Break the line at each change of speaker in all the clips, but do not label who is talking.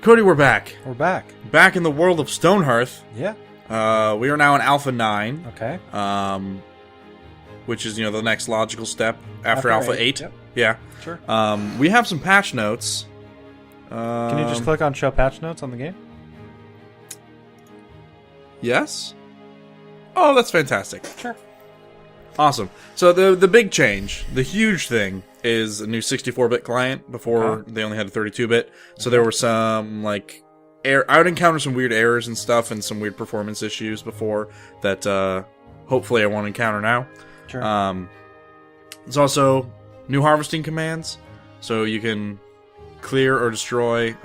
Cody, we're back.
We're back.
Back in the world of Stonehearth.
Yeah.
We are now in Alpha 9.
Okay.
Which is, the next logical step after Alpha 8.
Yep.
Yeah.
Sure.
We have some patch notes.
Can you just click on show patch notes on the game?
Yes? Oh, that's fantastic.
Sure.
Awesome. So the big change, the huge thing, is a new 64-bit client. Before, they only had a 32-bit. So there were some, I would encounter some weird errors and stuff and some weird performance issues before that, hopefully I won't encounter now.
Sure.
There's also new harvesting commands. So you can clear or destroy,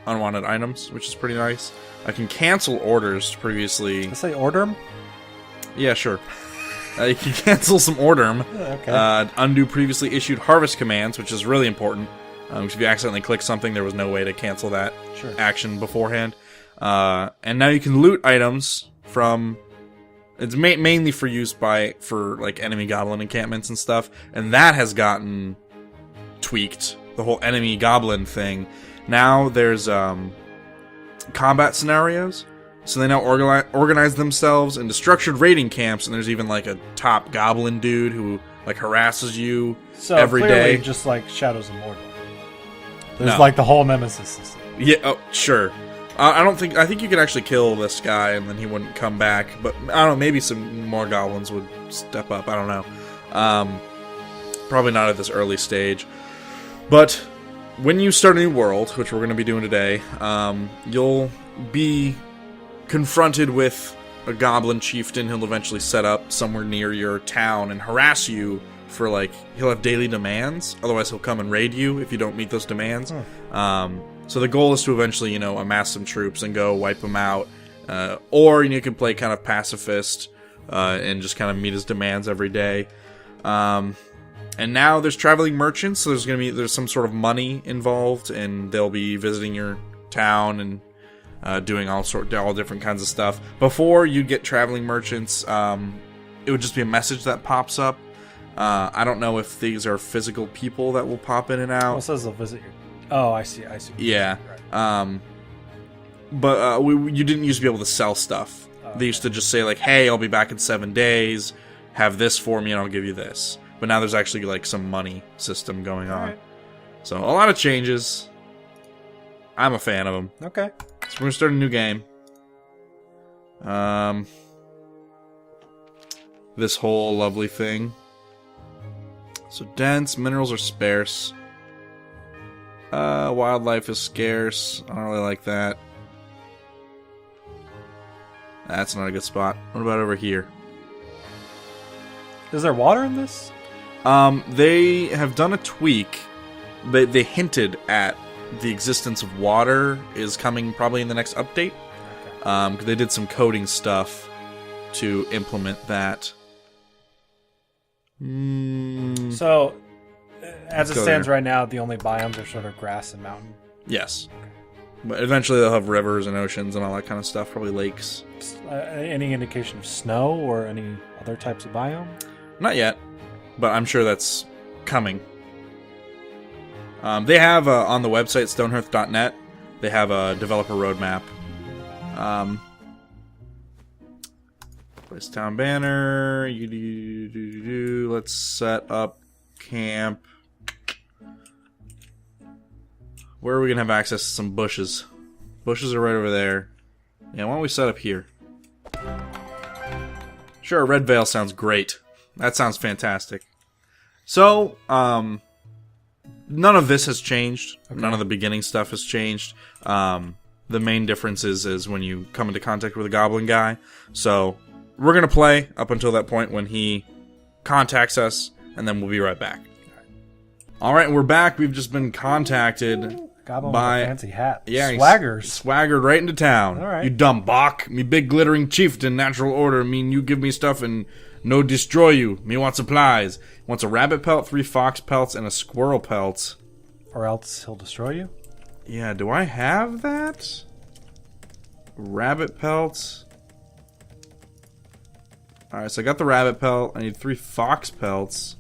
unwanted items, which is pretty nice. I can cancel orders previously.
Let's say order 'em?
Yeah, sure. You can cancel some order.
Okay.
Undo previously issued harvest commands, which is really important. Because if you accidentally click something, there was no way to cancel that action beforehand. And now you can loot items from... It's mainly for use for enemy goblin encampments and stuff. And that has gotten tweaked. The whole enemy goblin thing. Now there's combat scenarios. So they now organize themselves into structured raiding camps, and there's even a top goblin dude who harasses you every day.
Just like Shadows of Mordor. There's the whole nemesis system.
Yeah, oh, sure. I think you could actually kill this guy and then he wouldn't come back, but I don't know, maybe some more goblins would step up, I don't know. Probably not at this early stage. But when you start a new world, which we're going to be doing today, you'll be confronted with a goblin chieftain who'll eventually set up somewhere near your town and harass you for he'll have daily demands, otherwise he'll come and raid you if you don't meet those demands. So the goal is to eventually amass some troops and go wipe them out, or you can play kind of pacifist and just kind of meet his demands every day. And now there's traveling merchants, so there's some sort of money involved, and they'll be visiting your town and doing all different kinds of stuff. Before you'd get traveling merchants, it would just be a message that pops up. I don't know if these are physical people that will pop in and out.
Well, it says they'll visit your... Oh, I see.
Yeah.
Right.
But you didn't used to be able to sell stuff. They used to just say hey, I'll be back in 7 days, have this for me and I'll give you this. But now there's actually some money system going on.
Right.
So a lot of changes. I'm a fan of them.
Okay.
So we're going to start a new game. This whole lovely thing. So dense, minerals are sparse. Wildlife is scarce. I don't really like that. That's not a good spot. What about over here?
Is there water in this?
They have done a tweak. They hinted at the existence of water is coming probably in the next update.
Okay.
'Cause they did some coding stuff to implement that.
So, as it stands right now, the only biomes are sort of grass and mountain.
Yes. But eventually they'll have rivers and oceans and all that kind of stuff. Probably lakes.
Any indication of snow or any other types of biome?
Not yet. But I'm sure that's coming. They have, on the website, stonehearth.net, they have a developer roadmap. Place town banner. Let's set up camp. Where are we going to have access to some bushes? Bushes are right over there. Yeah, why don't we set up here? Sure, Red Veil sounds great. That sounds fantastic. So, none of this has changed. Okay. None of the beginning stuff has changed. The main difference is when you come into contact with a goblin guy. So, we're going to play up until that point when he contacts us, and then we'll be right back. Alright, we're back. We've just been contacted
Goblin
by...
with a fancy hat.
Yeah,
Swaggers.
Swaggered right into town.
Alright.
You dumb bok. Me big glittering chieftain, natural order. Mean you give me stuff and no destroy you. Me want supplies. Wants a rabbit pelt, 3 fox pelts, and a squirrel pelt.
Or else he'll destroy you?
Yeah, do I have that? Rabbit pelts. Alright, so I got the rabbit pelt. I need 3 fox pelts.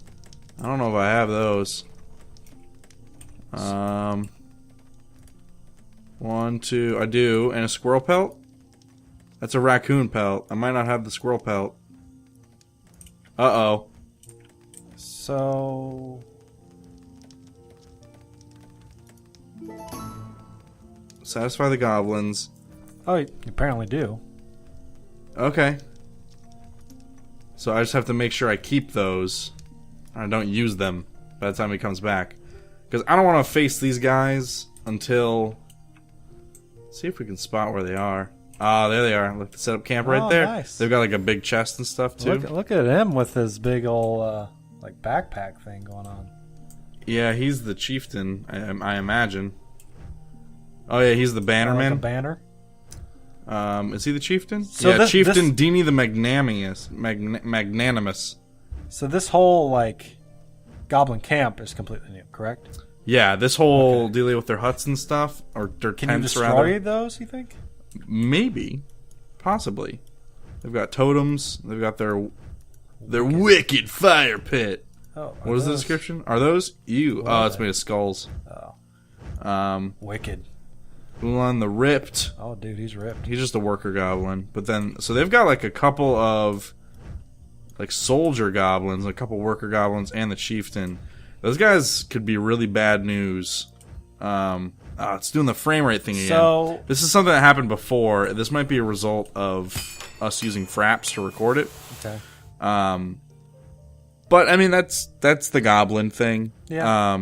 I don't know if I have those. 1, 2. I do. And a squirrel pelt? That's a raccoon pelt. I might not have the squirrel pelt. Uh-oh.
So...
Satisfy the goblins.
Oh, you apparently do.
Okay. So I just have to make sure I keep those. I don't use them by the time he comes back. Because I don't want to face these guys until... Let's see if we can spot where they are. Ah, there they are. Look, the setup camp right there.
Nice.
They've got like a big chest and stuff too.
Look at him with his big old like backpack thing going on.
Yeah, he's the chieftain, I imagine. Oh yeah, he's the bannerman.
Like a banner.
Is he the chieftain?
So
yeah,
this,
Chieftain Dini the Magnanimous.
So this whole like Goblin Camp is completely new, correct?
Yeah, this whole dealing with their huts and stuff, or their
Can you
tents
destroy
rather.
those? You think?
Maybe, possibly. They've got totems. They've got their wicked fire pit.
Oh,
what is the description? Are those you? Oh, it's made of skulls.
Oh, wicked.
Ulan the Ripped.
Oh, dude, he's ripped.
He's just a worker goblin. But then, so they've got like a couple of like soldier goblins, a couple worker goblins, and the chieftain. Those guys could be really bad news. It's doing the frame rate thing again.
So
this is something that happened before. This might be a result of us using fraps to record it.
Okay.
But I mean that's the goblin thing.
Yeah.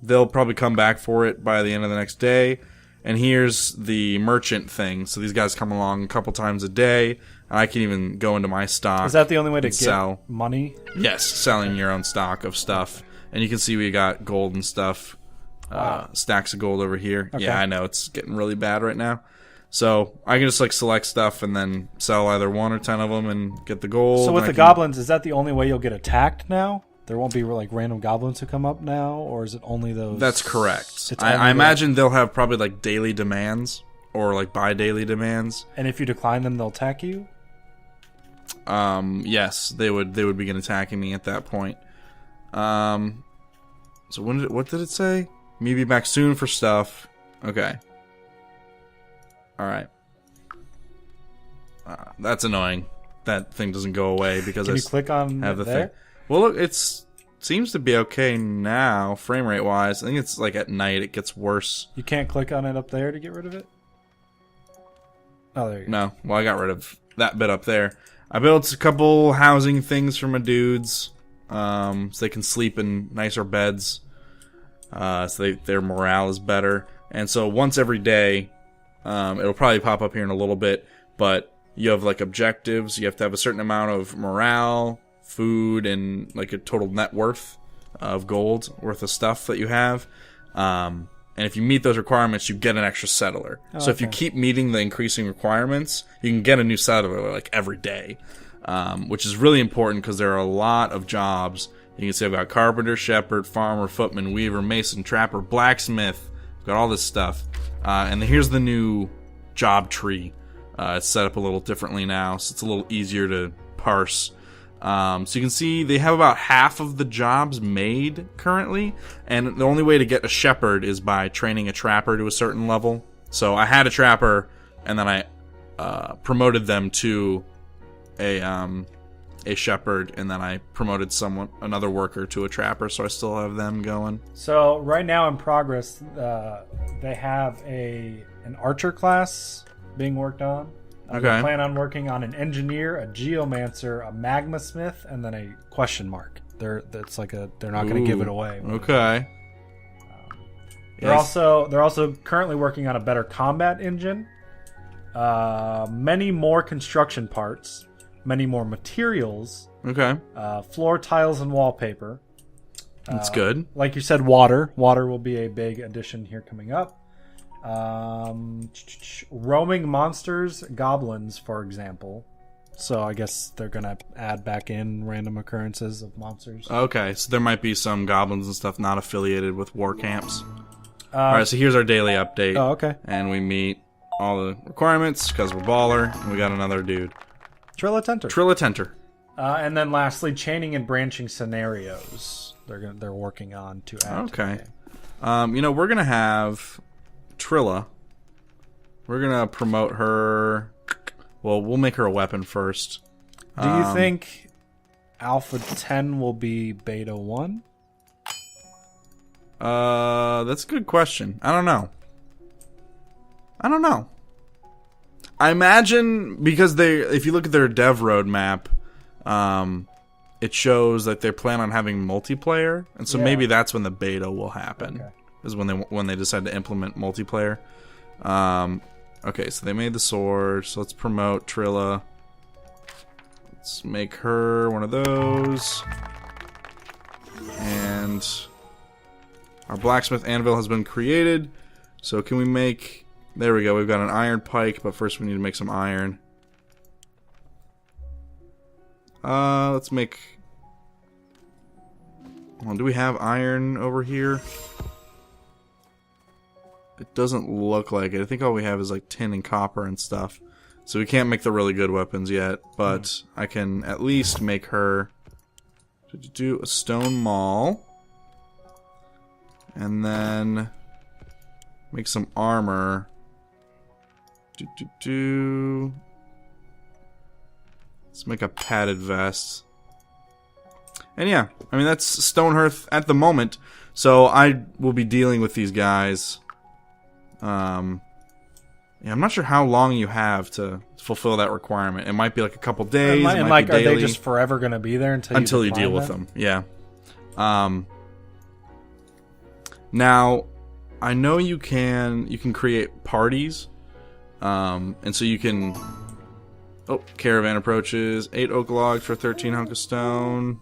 They'll probably come back for it by the end of the next day. And here's the merchant thing. So these guys come along a couple times a day. I can even go into my stock.
Is that the only way to
sell
get money?
Yes, selling your own stock of stuff. And you can see we got gold and stuff.
Wow.
Stacks of gold over here.
Okay.
Yeah, I know it's getting really bad right now. So I can just like select stuff and then sell either 1 or 10 of them and get the gold.
So with the goblins, is that the only way you'll get attacked now? There won't be like random goblins who come up now, or is it only those?
That's correct. I imagine they'll have probably like daily demands or like bi-daily demands.
And if you decline them, they'll attack you?
Yes, they would begin attacking me at that point. So what did it say? Me be back soon for stuff. Okay. Alright. That's annoying. That thing doesn't go away because
Can you click on
have the
there?
thing. Well, look, it seems to be okay now, frame rate wise. I think it's like at night it gets worse.
You can't click on it up there to get rid of it? Oh, there you go.
No, well, I got rid of that bit up there. I built a couple housing things for my dudes, so they can sleep in nicer beds, so their morale is better. And so once every day, it'll probably pop up here in a little bit, but you have like objectives. You have to have a certain amount of morale, food, and like a total net worth of gold worth of stuff that you have. And if you meet those requirements, you get an extra settler. So if you keep meeting the increasing requirements, you can get a new settler like every day, which is really important because there are a lot of jobs. You can see I've got carpenter, shepherd, farmer, footman, weaver, mason, trapper, blacksmith. I've got all this stuff. And here's the new job tree. It's set up a little differently now, so it's a little easier to parse. So you can see they have about half of the jobs made currently, and the only way to get a shepherd is by training a trapper to a certain level. So I had a trapper, and then I promoted them to a shepherd, and then I promoted another worker to a trapper, so I still have them going.
So right now in progress, they have an archer class being worked on. They plan on working on an engineer, a geomancer, a magma smith, and then a question mark. They're not going to give it away.
Okay.
They're also currently working on a better combat engine. Many more construction parts, many more materials.
Okay.
Floor tiles and wallpaper.
That's good.
Like you said, water. Water will be a big addition here coming up. Roaming monsters, goblins, for example. So I guess they're gonna add back in random occurrences of monsters.
Okay, so there might be some goblins and stuff not affiliated with war camps. Alright, so here's our daily update.
Oh, okay.
And we meet all the requirements because we're baller, and we got another dude. Trillatenter.
And then lastly, chaining and branching scenarios. They're working on to add.
Okay. We're gonna have Trilla We're gonna promote her. Well, we'll make her a weapon first.
Do you think Alpha 10 will be Beta 1?
That's a good question. I don't know. I imagine because if you look at their dev roadmap, it shows that they plan on having multiplayer, and so maybe that's when the beta will happen. Okay. Is when they decide to implement multiplayer. Okay, so they made the sword. So let's promote Trilla. Let's make her one of those. And our blacksmith anvil has been created. So can we make... There we go. We've got an iron pike, but first we need to make some iron. Let's make... Well, do we have iron over here? It doesn't look like it. I think all we have is like tin and copper and stuff. So we can't make the really good weapons yet, but I can at least make her do a stone maul. And then make some armor. Let's make a padded vest. And yeah, I mean that's Stonehearth at the moment. So I will be dealing with these guys. Yeah, I'm not sure how long you have to fulfill that requirement. It might be like a couple days.
And like, are they just forever going to be there until
you deal with them? Yeah. Now, I know you can create parties, and so you can. Oh, caravan approaches. 8 oak logs for 13 hunk of stone.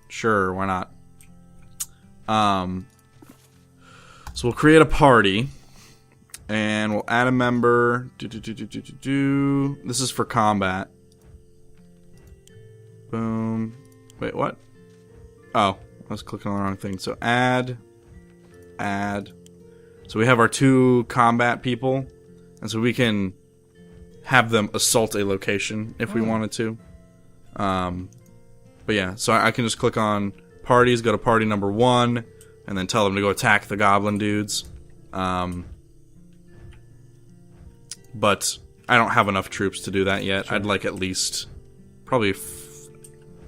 Sure, why not? So we'll create a party. And we'll add a member. This is for combat. Boom. Wait, what? Oh, I was clicking on the wrong thing. So add. So we have our 2 combat people. And so we can have them assault a location if we wanted to. But yeah, so I can just click on parties, go to party number 1, and then tell them to go attack the goblin dudes. But I don't have enough troops to do that yet. Sure. I'd like at least probably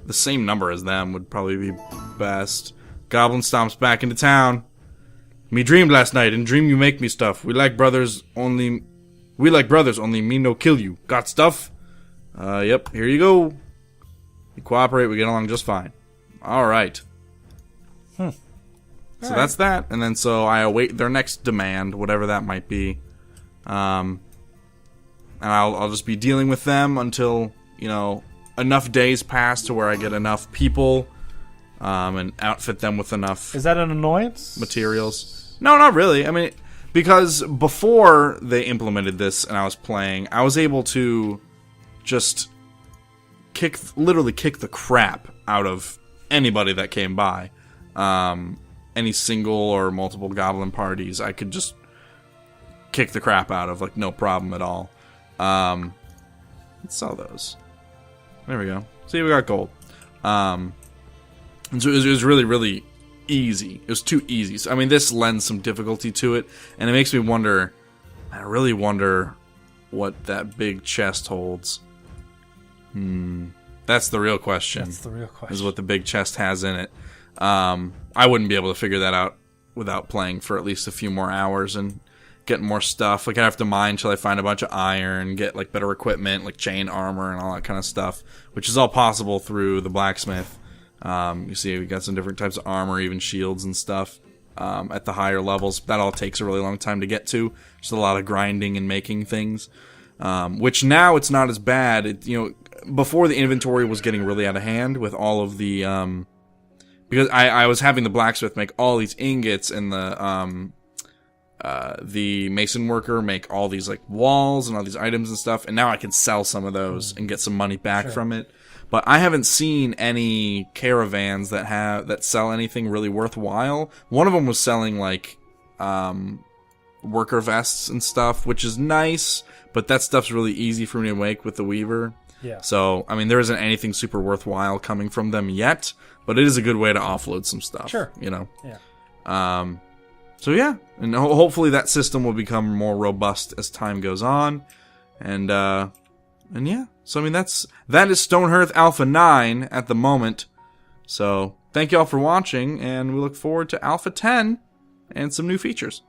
the same number as them would probably be best. Goblin stomps back into town. Me dreamed last night. In dream you make me stuff. We like brothers, only me no kill you. Got stuff? Yep, here you go. We cooperate, we get along just fine. Alright. So that's that. And then so I await their next demand, whatever that might be. And I'll just be dealing with them until, enough days pass to where I get enough people, and outfit them with enough...
Is that an annoyance?
...materials. No, not really. I mean, because before they implemented this and I was playing, I was able to just literally kick the crap out of anybody that came by. Any single or multiple goblin parties, I could just kick the crap out of, like, no problem at all. Let's sell those. There we go. See, we got gold. And so it was really, really easy. It was too easy. So, I mean, this lends some difficulty to it, and it makes me wonder. I really wonder what that big chest holds. That's the real question. Is what the big chest has in it. I wouldn't be able to figure that out without playing for at least a few more hours and getting more stuff. Like, I have to mine until I find a bunch of iron, get like better equipment, like chain armor and all that kind of stuff, which is all possible through the blacksmith. You see, we got some different types of armor, even shields and stuff at the higher levels. That all takes a really long time to get to. Just a lot of grinding and making things, which now it's not as bad. Before the inventory was getting really out of hand with all of the because I was having the blacksmith make all these ingots and the mason worker make all these like walls and all these items and stuff, and now I can sell some of those and get some money back from it. But I haven't seen any caravans that sell anything really worthwhile. One of them was selling like worker vests and stuff, which is nice, but that stuff's really easy for me to make with the weaver.
Yeah.
So, I mean, there isn't anything super worthwhile coming from them yet, but it is a good way to offload some stuff.
Sure.
Yeah. So yeah, and hopefully that system will become more robust as time goes on, and yeah. So I mean that is Stonehearth Alpha 9 at the moment. So thank you all for watching, and we look forward to Alpha 10 and some new features.